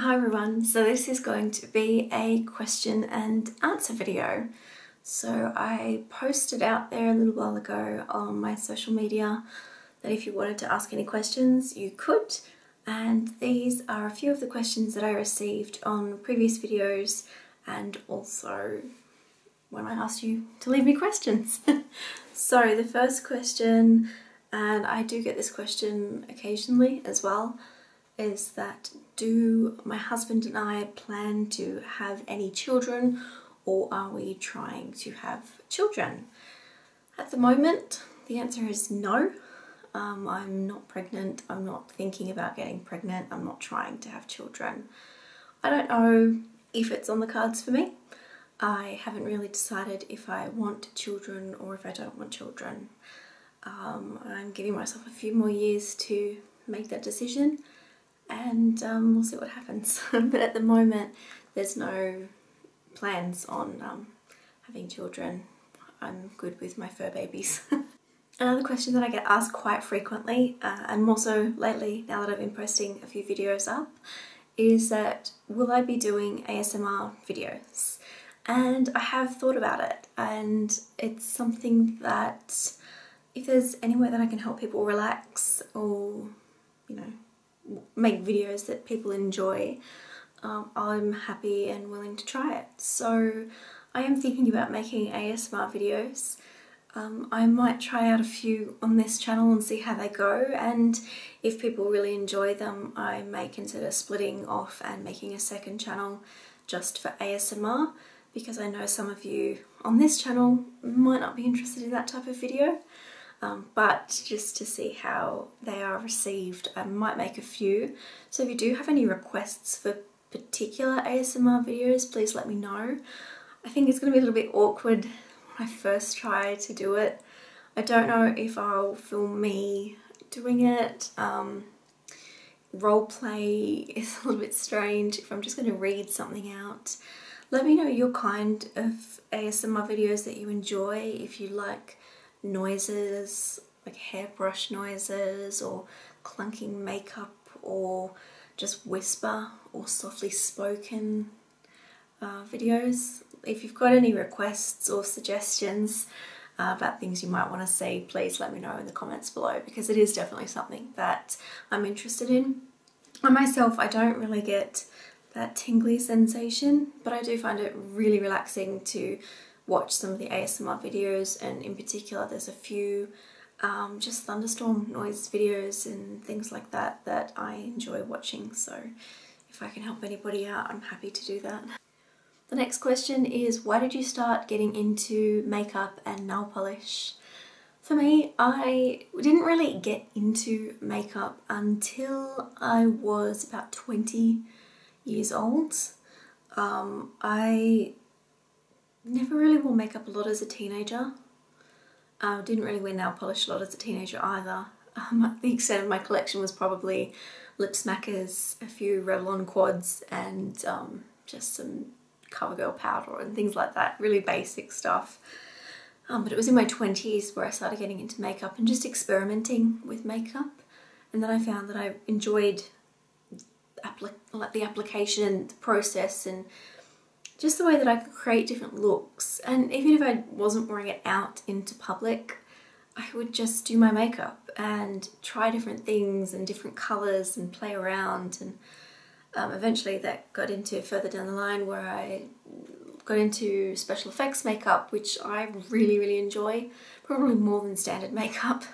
Hi everyone, so this is going to be a question and answer video. So I posted out there a little while ago on my social media that if you wanted to ask any questions you could, and these are a few of the questions that I received on previous videos and also when I asked you to leave me questions. So the first question, and I do get this question occasionally as well, is that do my husband and I plan to have any children, or are we trying to have children? At the moment, the answer is no. I'm not pregnant, I'm not thinking about getting pregnant, I'm not trying to have children. I don't know if it's on the cards for me. I haven't really decided if I want children or if I don't want children. I'm giving myself a few more years to make that decision, and we'll see what happens. But at the moment there's no plans on having children. I'm good with my fur babies. Another question that I get asked quite frequently, and more so lately now that I've been posting a few videos up, is that will I be doing ASMR videos? And I have thought about it, and it's something that if there's any way that I can help people relax or, you know, make videos that people enjoy, I'm happy and willing to try it. So I am thinking about making ASMR videos. I might try out a few on this channel and see how they go, and if people really enjoy them I may consider splitting off and making a second channel just for ASMR, because I know some of you on this channel might not be interested in that type of video. But just to see how they are received, I might make a few. So if you do have any requests for particular ASMR videos, please let me know. I think it's going to be a little bit awkward when I first try to do it. I don't know if I'll film me doing it. Roleplay is a little bit strange if I'm just going to read something out. Let me know your kind of ASMR videos that you enjoy, if you like noises, like hairbrush noises, or clunking makeup, or just whisper or softly spoken videos. If you've got any requests or suggestions about things you might want to see, please let me know in the comments below, because it is definitely something that I'm interested in. I myself, I don't really get that tingly sensation, but I do find it really relaxing to watch some of the ASMR videos, and in particular there's a few just thunderstorm noise videos and things like that that I enjoy watching, so if I can help anybody out I'm happy to do that. The next question is, why did you start getting into makeup and nail polish? For me, I didn't really get into makeup until I was about 20 years old. I never really wore makeup a lot as a teenager. Didn't really wear nail polish a lot as a teenager either. The extent of my collection was probably lip smackers, a few Revlon quads, and just some CoverGirl powder and things like that, really basic stuff. But it was in my 20s where I started getting into makeup and just experimenting with makeup, and then I found that I enjoyed the application, the process, and just the way that I could create different looks. And even if I wasn't wearing it out into public, I would just do my makeup and try different things and different colours and play around, and eventually that got into further down the line where I got into special effects makeup, which I really enjoy, probably more than standard makeup.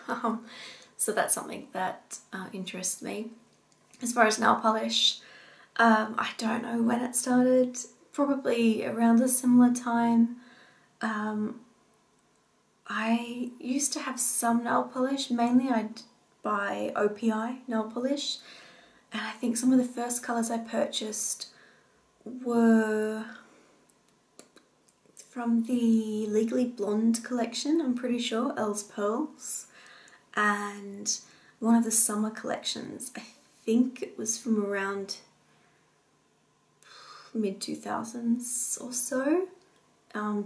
So that's something that interests me. As far as nail polish, I don't know when it started, probably around a similar time. I used to have some nail polish, mainly I'd buy OPI nail polish, and I think some of the first colours I purchased were from the Legally Blonde collection, I'm pretty sure, Elle's Pearls, and one of the summer collections, I think it was from around mid-2000s or so,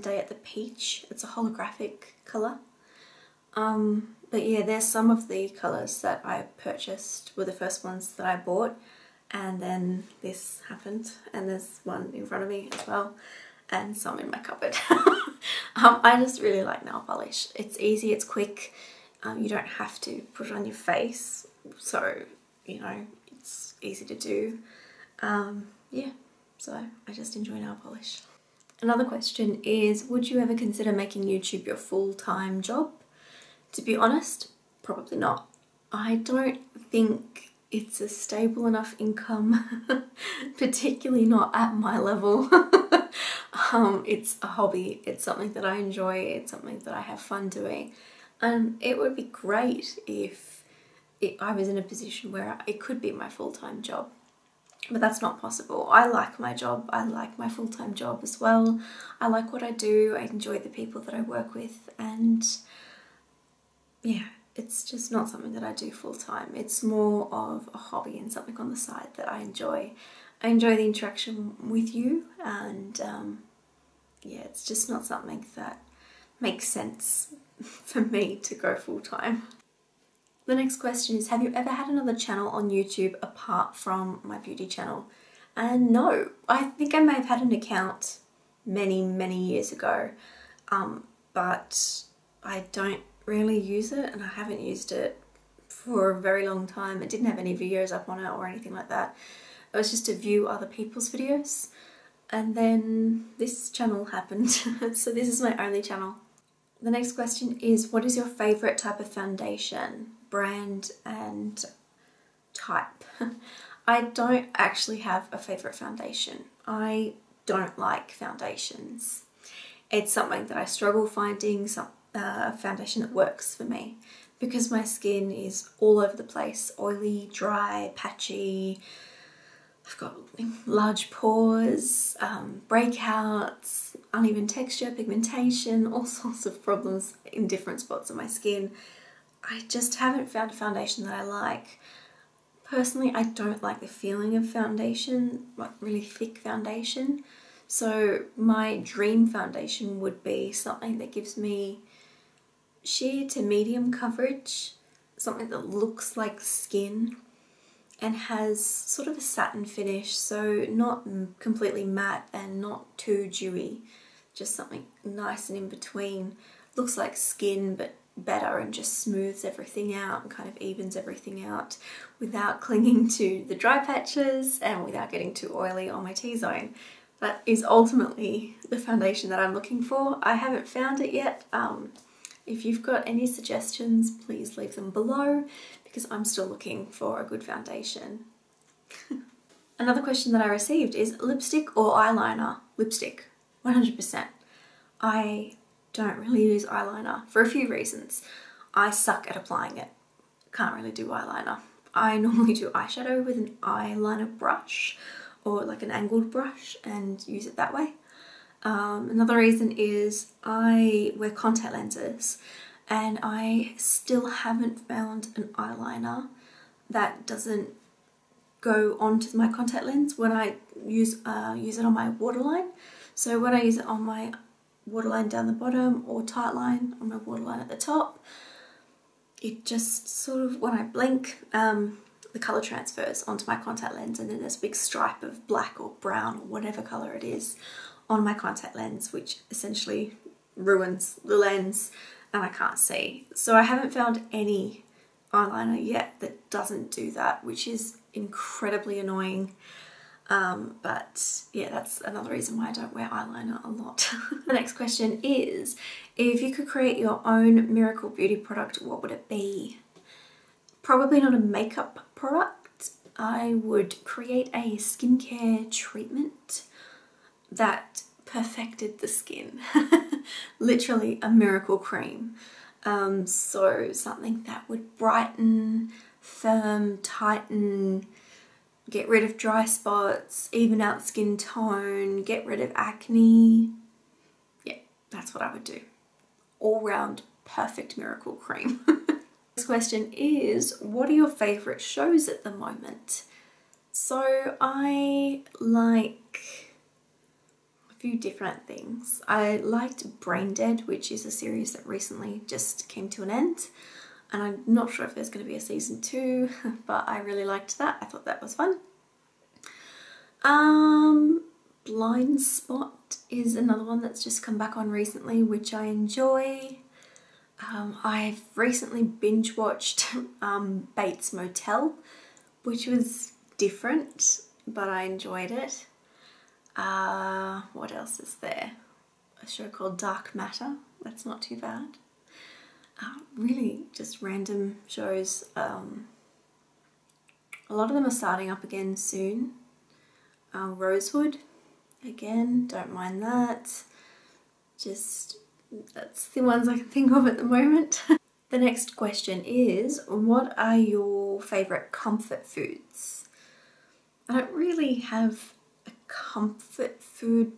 Day at the Peach. It's a holographic colour. But yeah, there's some of the colours that I purchased were the first ones that I bought, and then this happened, and there's one in front of me as well, and some in my cupboard. I just really like nail polish. It's easy, it's quick, you don't have to put it on your face, so you know, it's easy to do. Yeah, so I just enjoy nail polish. Another question is, would you ever consider making YouTube your full-time job? To be honest, probably not. I don't think it's a stable enough income, particularly not at my level. It's a hobby, it's something that I enjoy, it's something that I have fun doing. And it would be great if I was in a position where it could be my full-time job. But that's not possible. I like my job, I like my full-time job as well. I like what I do, I enjoy the people that I work with, and yeah, it's just not something that I do full-time. It's more of a hobby and something on the side that I enjoy. I enjoy the interaction with you, and yeah, it's just not something that makes sense for me to go full-time. The next question is, have you ever had another channel on YouTube apart from my beauty channel? And no, I think I may have had an account many years ago, but I don't really use it, and I haven't used it for a very long time. It didn't have any videos up on it or anything like that. It was just to view other people's videos, and then this channel happened. So this is my only channel. The next question is, what is your favourite type of foundation? Brand and type. I don't actually have a favourite foundation. I don't like foundations. It's something that I struggle finding a foundation that works for me, because my skin is all over the place, oily, dry, patchy. I've got large pores, breakouts, uneven texture, pigmentation, all sorts of problems in different spots of my skin. I just haven't found a foundation that I like. Personally, I don't like the feeling of foundation, like really thick foundation. So my dream foundation would be something that gives me sheer to medium coverage, something that looks like skin and has sort of a satin finish, so not completely matte and not too dewy, just something nice and in between. Looks like skin but better, and just smooths everything out and kind of evens everything out without clinging to the dry patches and without getting too oily on my T-zone. That is ultimately the foundation that I'm looking for. I haven't found it yet. If you've got any suggestions, please leave them below, because I'm still looking for a good foundation. Another question that I received is lipstick or eyeliner? Lipstick, 100%. I don't really use eyeliner for a few reasons. I suck at applying it. Can't really do eyeliner. I normally do eyeshadow with an eyeliner brush or like an angled brush and use it that way. Another reason is I wear contact lenses, and I still haven't found an eyeliner that doesn't go onto my contact lens when I use it on my waterline. So when I use it on my waterline down the bottom or tight line on my waterline at the top, it just sort of, when I blink, the colour transfers onto my contact lens, and then there's a big stripe of black or brown or whatever colour it is on my contact lens, which essentially ruins the lens and I can't see. So I haven't found any eyeliner yet that doesn't do that, which is incredibly annoying. But yeah, that's another reason why I don't wear eyeliner a lot. The next question is, if you could create your own miracle beauty product, what would it be? Probably not a makeup product. I would create a skincare treatment that perfected the skin. Literally a miracle cream. So something that would brighten, firm, tighten, get rid of dry spots, even out skin tone, get rid of acne. Yeah, that's what I would do. All round perfect miracle cream. This question is, what are your favourite shows at the moment? So I like a few different things. I liked Brain Dead, which is a series that recently just came to an end. And I'm not sure if there's going to be a season 2, but I really liked that. I thought that was fun. Blind Spot is another one that's just come back on recently, which I enjoy. I've recently binge watched Bates Motel, which was different, but I enjoyed it. What else is there? A show called Dark Matter, that's not too bad. Really just random shows. A lot of them are starting up again soon. Rosewood, again, don't mind that. Just, that's the ones I can think of at the moment. The next question is, what are your favourite comfort foods? I don't really have a comfort food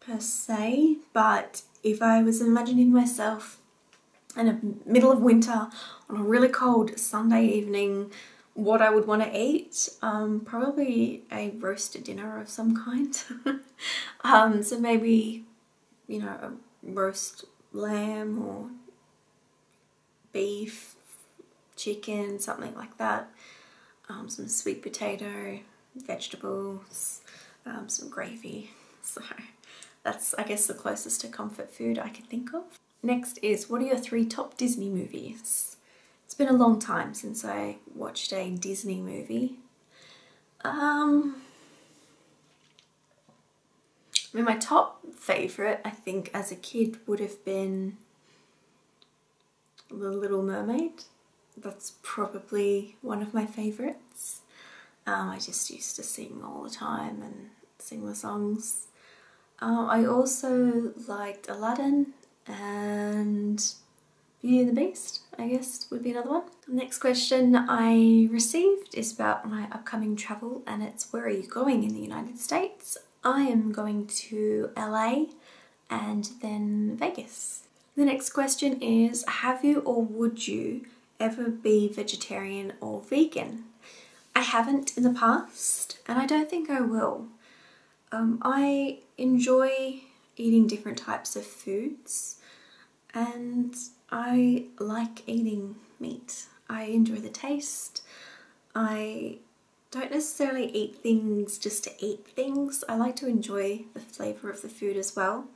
per se, but if I was imagining myself in the middle of winter on a really cold Sunday evening, what I would want to eat, probably a roasted dinner of some kind. So maybe, you know, a roast lamb or beef, chicken, something like that. Some sweet potato, vegetables, some gravy. So that's, I guess, the closest to comfort food I can think of. Next is, what are your 3 top Disney movies? It's been a long time since I watched a Disney movie. I mean, my top favourite, I think, as a kid would have been The Little Mermaid. That's probably one of my favourites. I just used to sing all the time and sing the songs. I also liked Aladdin and Beauty and the Beast, I guess, would be another one. The next question I received is about my upcoming travel, and it's, where are you going in the United States? I am going to LA and then Vegas. The next question is, have you or would you ever be vegetarian or vegan? I haven't in the past, and I don't think I will. I enjoy eating different types of foods, and I like eating meat. I enjoy the taste. I don't necessarily eat things just to eat things. I like to enjoy the flavour of the food as well.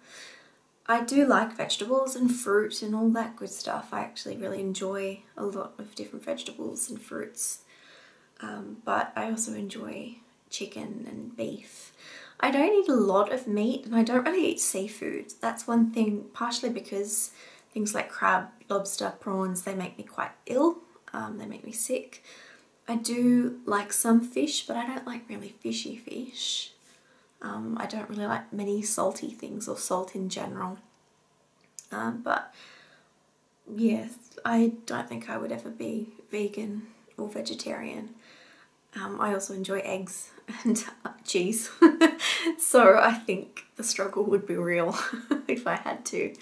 I do like vegetables and fruit and all that good stuff. I actually really enjoy a lot of different vegetables and fruits. But I also enjoy chicken and beef. I don't eat a lot of meat, and I don't really eat seafood. That's one thing, partially because things like crab, lobster, prawns, they make me quite ill. They make me sick. I do like some fish, but I don't like really fishy fish. I don't really like many salty things or salt in general. But yes, I don't think I would ever be vegan or vegetarian. I also enjoy eggs and cheese. So I think the struggle would be real if I had to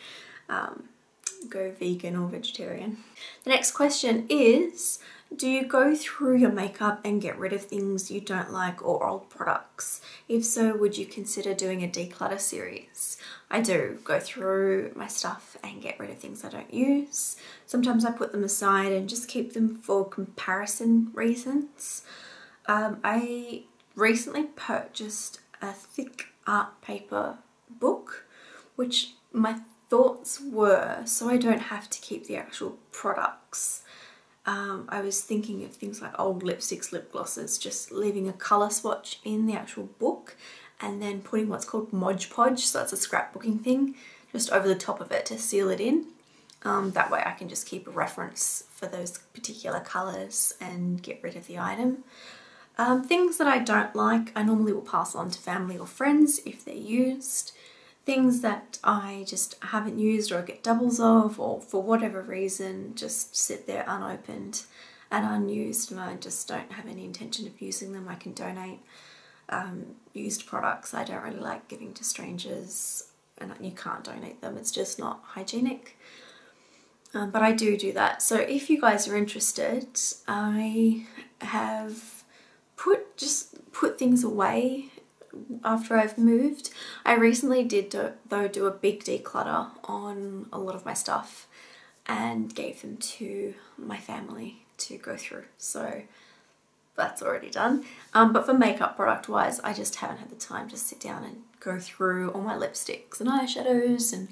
go vegan or vegetarian. The next question is, do you go through your makeup and get rid of things you don't like or old products? If so, would you consider doing a declutter series? I do go through my stuff and get rid of things I don't use. Sometimes I put them aside and just keep them for comparison reasons. I recently purchased a thick art paper book, which my thoughts were, so I don't have to keep the actual products. I was thinking of things like old lipsticks, lip glosses, just leaving a colour swatch in the actual book and then putting what's called Mod Podge, so that's a scrapbooking thing, just over the top of it to seal it in. That way I can just keep a reference for those particular colours and get rid of the item. Things that I don't like, I normally will pass on to family or friends if they're used. Things that I just haven't used or get doubles of, or for whatever reason just sit there unopened and unused, and I just don't have any intention of using them, I can donate. Used products I don't really like giving to strangers, and you can't donate them, it's just not hygienic. But I do that. So if you guys are interested, I have put things away after I've moved. I recently did though do a big declutter on a lot of my stuff and gave them to my family to go through. So that's already done. But for makeup product wise, I just haven't had the time to sit down and go through all my lipsticks and eyeshadows and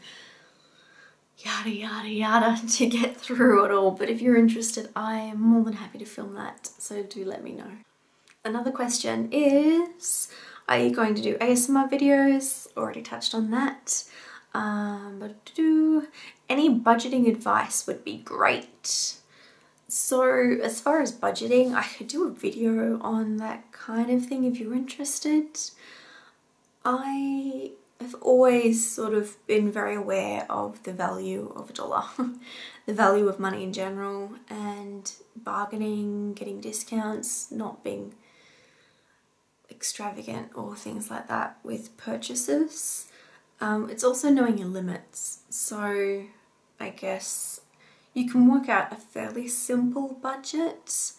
yada yada yada to get through it all. But if you're interested, I am more than happy to film that, so do let me know. Another question is, are you going to do ASMR videos? Already touched on that. Any budgeting advice would be great. So as far as budgeting, I could do a video on that kind of thing if you're interested. I have always sort of been very aware of the value of a dollar, the value of money in general, and bargaining, getting discounts, not being extravagant or things like that with purchases. It's also knowing your limits. So I guess you can work out a fairly simple budget,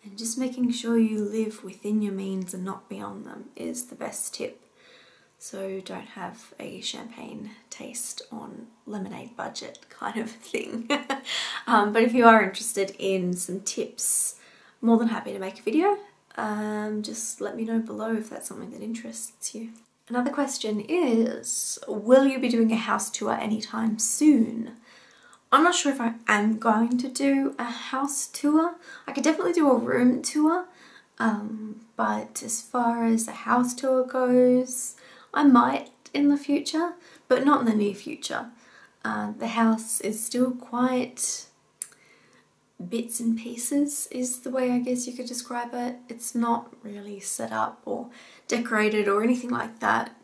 and just making sure you live within your means and not beyond them is the best tip. So don't have a champagne taste on lemonade budget kind of thing. But if you are interested in some tips, more than happy to make a video. Just let me know below if that's something that interests you. Another question is, will you be doing a house tour anytime soon? I'm not sure if I am going to do a house tour. I could definitely do a room tour, but as far as a house tour goes, I might in the future, but not in the near future. The house is still quite bits and pieces is the way I guess you could describe it. It's not really set up or decorated or anything like that.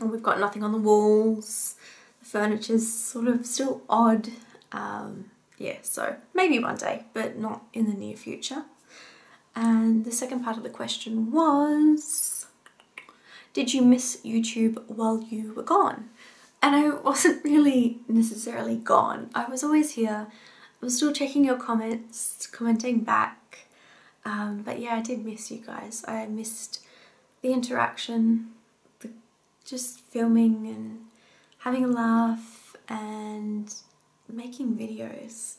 And we've got nothing on the walls. The furniture's sort of still odd. Yeah, so maybe one day, but not in the near future. And the second part of the question was, did you miss YouTube while you were gone? And I wasn't really necessarily gone. I was always here. I was still checking your comments, commenting back. But yeah, I did miss you guys. I missed the interaction, just filming and having a laugh and making videos.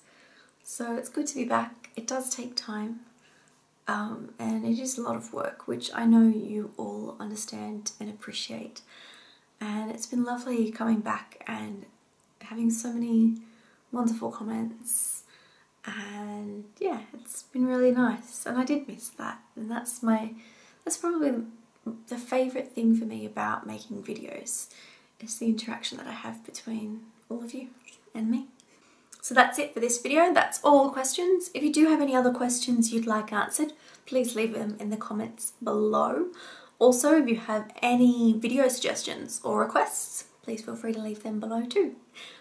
So it's good to be back. It does take time. And it is a lot of work, which I know you all understand and appreciate. And it's been lovely coming back and having so many wonderful comments, and yeah, it's been really nice, and I did miss that. And that's probably the favourite thing for me about making videos, is the interaction that I have between all of you and me. So that's it for this video. That's all the questions. If you do have any other questions you'd like answered, please leave them in the comments below. Also, if you have any video suggestions or requests, please feel free to leave them below too.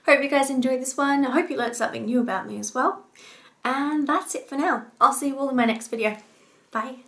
Hope you guys enjoyed this one. I hope you learned something new about me as well. And that's it for now. I'll see you all in my next video. Bye.